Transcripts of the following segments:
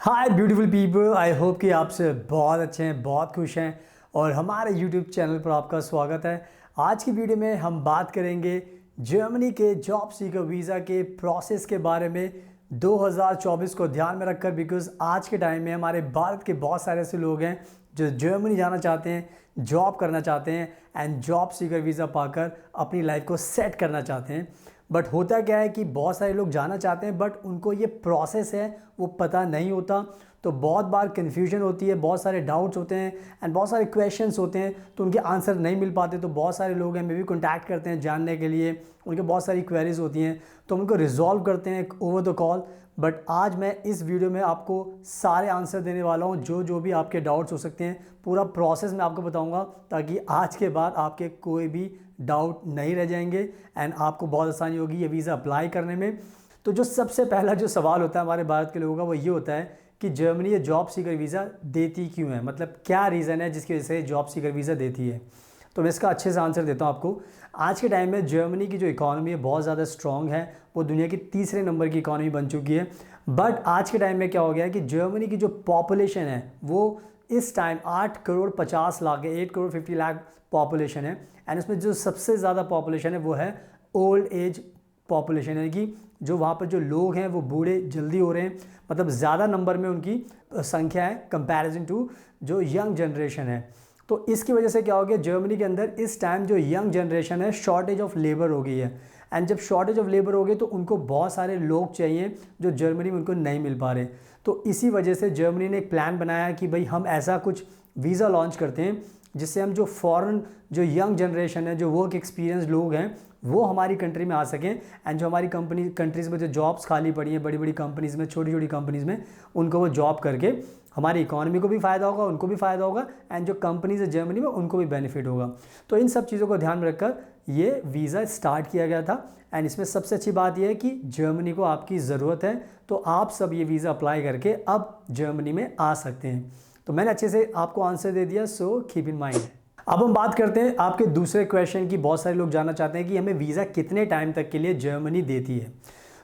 Hi beautiful people, I hope कि आप से बहुत अच्छे हैं, बहुत खुश हैं और हमारे यूट्यूब चैनल पर आपका स्वागत है। आज की वीडियो में हम बात करेंगे जर्मनी के जॉब सीकर वीज़ा के प्रोसेस के बारे में 2024 को ध्यान में रखकर, बिकॉज़ आज के टाइम में हमारे भारत के बहुत सारे ऐसे लोग हैं जो जर्मनी जाना चाहते हैं, जॉब करना चाहते हैं एंड जॉब सीकर वीज़ा पाकर अपनी लाइफ को सेट करना चाहते हैं। बट होता क्या है कि बहुत सारे लोग जाना चाहते हैं बट उनको ये प्रोसेस है वो पता नहीं होता, तो बहुत बार कन्फ्यूजन होती है, बहुत सारे डाउट्स होते हैं एंड बहुत सारे क्वेश्चंस होते हैं, तो उनके आंसर नहीं मिल पाते। तो बहुत सारे लोग हैं मे भी कॉन्टैक्ट करते हैं जानने के लिए, उनके बहुत सारी क्वेरीज होती हैं तो हम उनको रिजॉल्व करते हैं ओवर द कॉल। बट आज मैं इस वीडियो में आपको सारे आंसर देने वाला हूँ, जो भी आपके डाउट्स हो सकते हैं पूरा प्रोसेस मैं आपको बताऊँगा, ताकि आज के बाद आपके कोई भी डाउट नहीं रह जाएंगे एंड आपको बहुत आसानी होगी ये वीज़ा अप्लाई करने में। तो जो सबसे पहला जो सवाल होता है हमारे भारत के लोगों का वो ये होता है कि जर्मनी ये जॉब सीकर वीज़ा देती क्यों है, मतलब क्या रीज़न है जिसकी वजह से जॉब सीकर वीज़ा देती है। तो मैं इसका अच्छे से आंसर देता हूँ आपको। आज के टाइम में जर्मनी की जो इकॉनमी है बहुत ज़्यादा स्ट्रॉन्ग है, वो दुनिया की तीसरे नंबर की इकॉनमी बन चुकी है। बट आज के टाइम में क्या हो गया है कि जर्मनी की जो पॉपुलेशन है वो इस टाइम 8 करोड़ 50 लाख है, 8 करोड़ 50 लाख पॉपुलेशन है एंड इसमें जो सबसे ज़्यादा पॉपुलेशन है वो है ओल्ड एज पॉपुलेशन, यानी कि जो वहाँ पर जो लोग हैं वो बूढ़े जल्दी हो रहे हैं, मतलब ज़्यादा नंबर में उनकी संख्या है कंपैरिजन टू जो यंग जनरेशन है। तो इसकी वजह से क्या हो गया, जर्मनी के अंदर इस टाइम जो यंग जनरेशन है शॉर्टेज ऑफ लेबर हो गई है एंड जब शॉर्टेज ऑफ लेबर हो गई तो उनको बहुत सारे लोग चाहिए जो जर्मनी में उनको नहीं मिल पा रहे। तो इसी वजह से जर्मनी ने एक प्लान बनाया कि भाई हम ऐसा कुछ वीज़ा लॉन्च करते हैं जिससे हम जो फॉरेन जो यंग जनरेशन है, जो वर्क एक्सपीरियंस लोग हैं वो हमारी कंट्री में आ सकें एंड जो हमारी कंट्रीज़ में जो जॉब्स खाली पड़ी हैं बड़ी बड़ी कंपनीज़ में, छोटी छोटी कंपनीज़ में, उनको वो जॉब करके हमारी इकॉनमी को भी फ़ायदा होगा, उनको भी फ़ायदा होगा एंड जो कंपनीज़ है जर्मनी में उनको भी बेनिफिट होगा। तो इन सब चीज़ों को ध्यान में रखकर ये वीज़ा स्टार्ट किया गया था एंड इसमें सबसे अच्छी बात यह है कि जर्मनी को आपकी ज़रूरत है, तो आप सब ये वीज़ा अप्लाई करके अब जर्मनी में आ सकते हैं। तो मैंने अच्छे से आपको आंसर दे दिया, सो कीप इन माइंड। अब हम बात करते हैं आपके दूसरे क्वेश्चन की। बहुत सारे लोग जानना चाहते हैं कि हमें वीज़ा कितने टाइम तक के लिए जर्मनी देती है।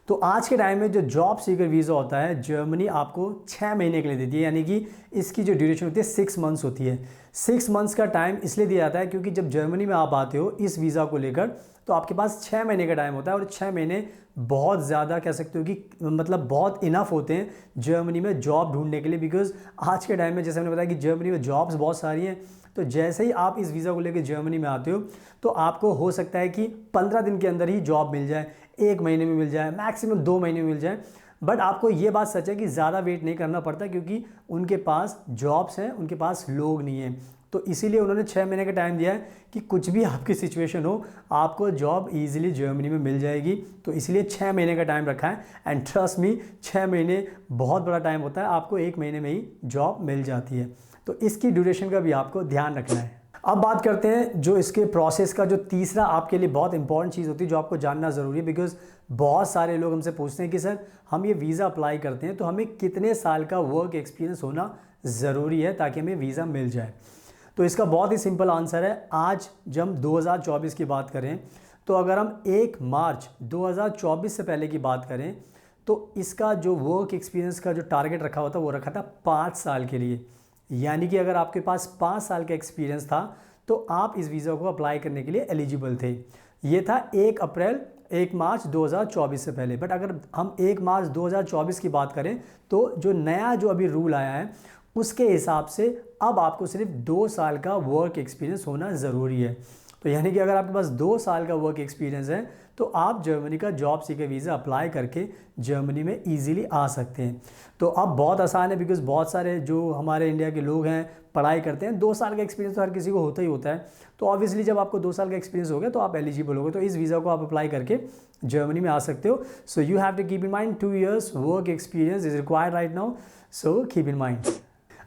तो आज के टाइम में जो जॉब सीकर वीज़ा होता है जर्मनी आपको 6 महीने के लिए देती है, यानी कि इसकी जो ड्यूरेशन होती है 6 मंथ्स होती है। 6 मंथ्स का टाइम इसलिए दिया जाता है क्योंकि जब जर्मनी में आप आते हो इस वीज़ा को लेकर तो आपके पास 6 महीने का टाइम होता है और 6 महीने बहुत ज़्यादा कह सकते हो कि मतलब बहुत इनफ होते हैं जर्मनी में जॉब ढूंढने के लिए। बिकॉज आज के टाइम में जैसे मैंने बताया कि जर्मनी में जॉब्स बहुत सारी हैं, तो जैसे ही आप इस वीज़ा को लेकर जर्मनी में आते हो तो आपको हो सकता है कि 15 दिन के अंदर ही जॉब मिल जाए, 1 महीने में मिल जाए, मैक्सिमम 2 महीने में मिल जाए। बट आपको ये बात सच है कि ज़्यादा वेट नहीं करना पड़ता क्योंकि उनके पास जॉब्स हैं, उनके पास लोग नहीं हैं। तो इसीलिए उन्होंने 6 महीने का टाइम दिया है कि कुछ भी आपकी सिचुएशन हो आपको जॉब ईजिली जर्मनी में मिल जाएगी। तो इसलिए 6 महीने का टाइम रखा है एंड ट्रस्ट मी 6 महीने बहुत बड़ा टाइम होता है, आपको 1 महीने में ही जॉब मिल जाती है। तो इसकी ड्यूरेशन का भी आपको ध्यान रखना है। अब बात करते हैं जो इसके प्रोसेस का जो तीसरा आपके लिए बहुत इंपॉर्टेंट चीज़ होती है जो आपको जानना ज़रूरी है। बिकॉज बहुत सारे लोग हमसे पूछते हैं कि सर हम ये वीज़ा अप्लाई करते हैं तो हमें कितने साल का वर्क एक्सपीरियंस होना ज़रूरी है ताकि हमें वीज़ा मिल जाए। तो इसका बहुत ही सिंपल आंसर है। आज जब हम 2024 की बात करें तो अगर हम 1 मार्च 2024 से पहले की बात करें तो इसका जो वर्क एक्सपीरियंस का जो टारगेट रखा हुआ था वो रखा था 5 साल के लिए। यानी कि अगर आपके पास 5 साल का एक्सपीरियंस था तो आप इस वीज़ा को अप्लाई करने के लिए एलिजिबल थे। ये था 1 मार्च 2024 से पहले। बट अगर हम 1 मार्च 2024 की बात करें तो जो नया जो अभी रूल आया है उसके हिसाब से अब आपको सिर्फ 2 साल का वर्क एक्सपीरियंस होना ज़रूरी है। तो यानी कि अगर आपके पास 2 साल का वर्क एक्सपीरियंस है तो आप जर्मनी का जॉब सीकर वीज़ा अप्लाई करके जर्मनी में इजीली आ सकते हैं। तो अब बहुत आसान है बिकॉज बहुत सारे जो हमारे इंडिया के लोग हैं पढ़ाई करते हैं, 2 साल का एक्सपीरियंस तो हर किसी को होता ही होता है। तो ऑब्वियसली जब आपको 2 साल का एक्सपीरियंस हो गया तो आप एलिजिबल हो गए, तो इस वीज़ा को आप अप्लाई करके जर्मनी में आ सकते हो। So you have to keep in mind 2 years work experience is required right now, so keep in mind.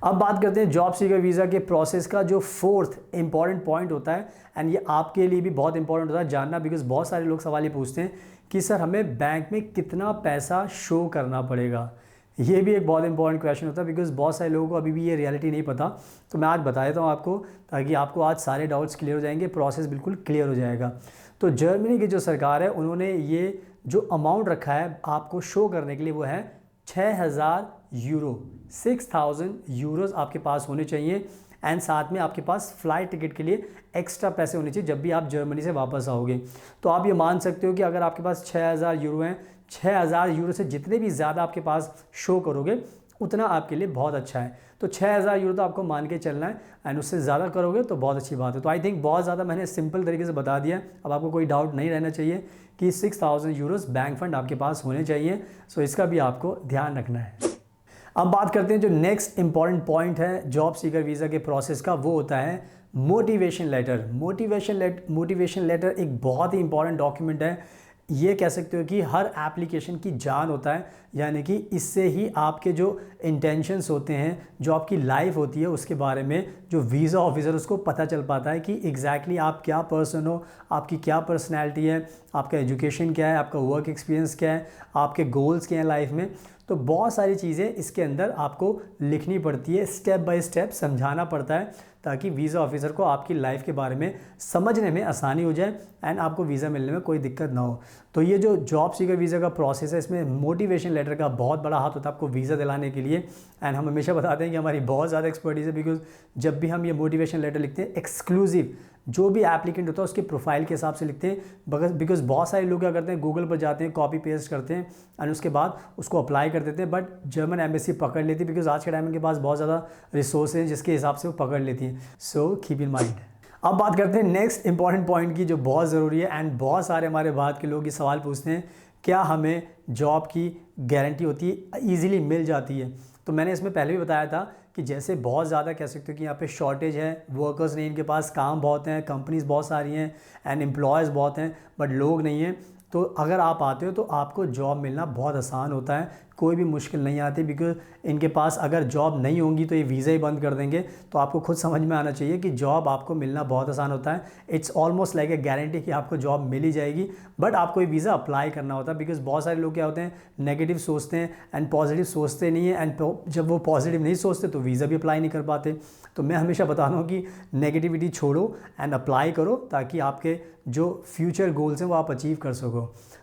अब बात करते हैं जॉब सीकर वीज़ा के प्रोसेस का जो 4th इंपॉर्टेंट पॉइंट होता है एंड ये आपके लिए भी बहुत इंपॉर्टेंट होता है जानना। बिकॉज बहुत सारे लोग सवाल ये पूछते हैं कि सर हमें बैंक में कितना पैसा शो करना पड़ेगा। ये भी एक बहुत इंपॉर्टेंट क्वेश्चन होता है बिकॉज बहुत सारे लोगों को अभी भी ये रियलिटी नहीं पता। तो मैं आज बता देता हूँ आपको ताकि आपको आज सारे डाउट्स क्लियर हो जाएंगे, प्रोसेस बिल्कुल क्लियर हो जाएगा। तो जर्मनी की जो सरकार है उन्होंने ये जो अमाउंट रखा है आपको शो करने के लिए वो है 6,000 यूरो, 6000 यूरोज़ आपके पास होने चाहिए। एंड साथ में आपके पास फ़्लाइट टिकट के लिए एक्स्ट्रा पैसे होने चाहिए जब भी आप जर्मनी से वापस आओगे। तो आप ये मान सकते हो कि अगर आपके पास 6000 यूरो हैं, 6000 यूरो से जितने भी ज़्यादा आपके पास शो करोगे उतना आपके लिए बहुत अच्छा है। तो 6000 यूरो तो आपको मान के चलना है, एंड उससे ज़्यादा करोगे तो बहुत अच्छी बात है। तो आई थिंक बहुत ज़्यादा मैंने सिंपल तरीके से बता दिया, अब आपको कोई डाउट नहीं रहना चाहिए कि 6000 यूरोज़ बैंक फंड आपके पास होने चाहिए। सो इसका भी आपको ध्यान रखना है। अब बात करते हैं जो नेक्स्ट इंपॉर्टेंट पॉइंट है जॉब सीकर वीज़ा के प्रोसेस का, वो होता है मोटिवेशन लेटर। मोटिवेशन लेटर एक बहुत ही इंपॉर्टेंट डॉक्यूमेंट है। ये कह सकते हो कि हर एप्लीकेशन की जान होता है, यानी कि इससे ही आपके जो इंटेंशंस होते हैं, जो आपकी लाइफ होती है, उसके बारे में जो वीज़ा ऑफिसर उसको पता चल पाता है कि एग्जैक्टली आप क्या पर्सन हो, आपकी क्या पर्सनैलिटी है, आपका एजुकेशन क्या है, आपका वर्क एक्सपीरियंस क्या है, आपके गोल्स क्या हैं लाइफ में। तो बहुत सारी चीज़ें इसके अंदर आपको लिखनी पड़ती है, स्टेप बाय स्टेप समझाना पड़ता है, ताकि वीज़ा ऑफिसर को आपकी लाइफ के बारे में समझने में आसानी हो जाए एंड आपको वीज़ा मिलने में कोई दिक्कत ना हो। तो ये जो जॉब सीकर वीज़ा का प्रोसेस है, इसमें मोटिवेशन लेटर का बहुत बड़ा हाथ होता है आपको वीज़ा दिलाने के लिए। एंड हम हमेशा बताते हैं कि हमारी बहुत ज़्यादा एक्सपर्टीज़ है, बिकॉज जब भी हम ये मोटिवेशन लेटर लिखते हैं एक्सक्लूसिव जो भी एप्लीकेंट होता है उसके प्रोफाइल के हिसाब से लिखते हैं। बिकॉज बहुत सारे लोग क्या करते हैं, गूगल पर जाते हैं, कॉपी पेस्ट करते हैं एंड उसके बाद उसको अप्लाई कर देते हैं, बट जर्मन एम्बेसी पकड़ लेती है, बिकॉज आज के टाइम के पास बहुत ज़्यादा रिसोर्स हैं जिसके हिसाब से वो पकड़ लेती है। सो कीप इन माइंड। अब बात करते हैं नेक्स्ट इंपॉर्टेंट पॉइंट की, जो बहुत ज़रूरी है एंड बहुत सारे हमारे बाद के लोग ये सवाल पूछते हैं, क्या हमें जॉब की गारंटी होती है, ईजिली मिल जाती है? तो मैंने इसमें पहले भी बताया था कि जैसे बहुत ज़्यादा कह सकते हो कि यहाँ पे शॉर्टेज है, वर्कर्स नहीं, इनके पास काम बहुत हैं, कंपनीज़ बहुत सारी हैं एंड एम्प्लॉयज़ बहुत हैं, बट लोग नहीं हैं। तो अगर आप आते हो तो आपको जॉब मिलना बहुत आसान होता है, कोई भी मुश्किल नहीं आती, बिकॉज इनके पास अगर जॉब नहीं होंगी तो ये वीज़ा ही बंद कर देंगे। तो आपको खुद समझ में आना चाहिए कि जॉब आपको मिलना बहुत आसान होता है। It's almost like a guarantee कि आपको जॉब मिल ही जाएगी, बट आपको ये वीज़ा अप्लाई करना होता है। बिकॉज बहुत सारे लोग क्या होते हैं, नेगेटिव सोचते हैं एंड पॉजिटिव सोचते नहीं है, एंड जब वो पॉजिटिव नहीं सोचते तो वीज़ा भी अप्लाई नहीं कर पाते। तो मैं हमेशा बता रहा हूँ कि नेगेटिविटी छोड़ो एंड अप्लाई करो, ताकि आपके जो फ्यूचर गोल्स हैं वो आप अचीव कर सको।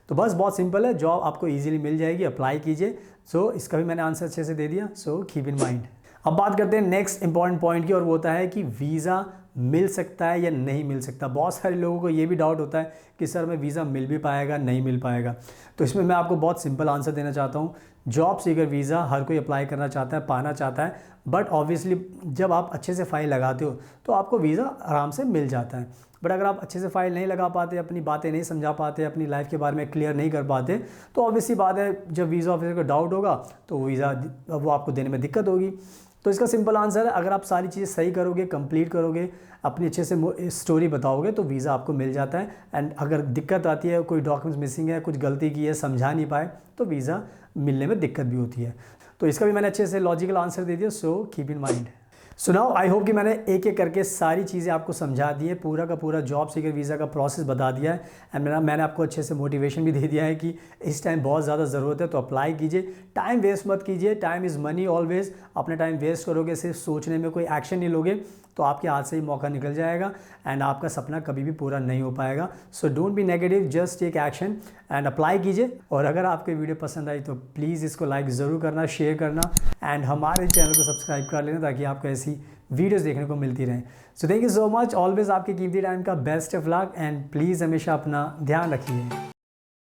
तो बस बहुत सिंपल है, जॉब आपको इजीली मिल जाएगी, अप्लाई कीजिए। सो इसका भी मैंने आंसर अच्छे से दे दिया। सो कीप इन माइंड। अब बात करते हैं नेक्स्ट इंपॉर्टेंट पॉइंट की, और वो होता है कि वीज़ा मिल सकता है या नहीं मिल सकता। बहुत सारे लोगों को ये भी डाउट होता है कि सर मैं वीज़ा मिल भी पाएगा, नहीं मिल पाएगा। तो इसमें मैं आपको बहुत सिंपल आंसर देना चाहता हूँ। जॉब सीकर वीज़ा हर कोई अप्लाई करना चाहता है, पाना चाहता है, बट ऑब्वियसली जब आप अच्छे से फाइल लगाते हो तो आपको वीज़ा आराम से मिल जाता है। बट अगर आप अच्छे से फाइल नहीं लगा पाते, अपनी बातें नहीं समझा पाते, अपनी लाइफ के बारे में क्लियर नहीं कर पाते, तो ऑब्वियसली बात है जब वीज़ा ऑफिसर को डाउट होगा तो वो आपको देने में दिक्कत होगी। तो इसका सिंपल आंसर है, अगर आप सारी चीज़ें सही करोगे, कंप्लीट करोगे, अपनी अच्छे से स्टोरी बताओगे तो वीज़ा आपको मिल जाता है। एंड अगर दिक्कत आती है, कोई डॉक्यूमेंट्स मिसिंग है, कुछ गलती की है, समझा नहीं पाए, तो वीज़ा मिलने में दिक्कत भी होती है। तो इसका भी मैंने अच्छे से लॉजिकल आंसर दे दिया। सो keep in mind. So now I hope कि मैंने एक एक करके सारी चीज़ें आपको समझा दी है, पूरा का पूरा जॉब सीकर वीज़ा का प्रोसेस बता दिया है। एंड मैंने आपको अच्छे से मोटिवेशन भी दे दिया है कि इस टाइम बहुत ज़्यादा ज़रूरत है तो अप्लाई कीजिए, टाइम वेस्ट मत कीजिए। Time is money always. अपना टाइम वेस्ट करोगे, सिर्फ सोचने में, कोई एक्शन नहीं लोगे, तो आपके हाथ से ही मौका निकल जाएगा एंड आपका सपना कभी भी पूरा नहीं हो पाएगा। So don't be negative, just take action and apply कीजिए। और अगर आपको वीडियो पसंद आई तो प्लीज़ इसको लाइक ज़रूर करना, शेयर करना एंड हमारे चैनल को सब्सक्राइब कर लेना, ताकि आपको ऐसी वीडियोस देखने को मिलती रहें। So thank you so much. Always आपके कीमती टाइम का best of luck and please हमेशा अपना ध्यान रखिए।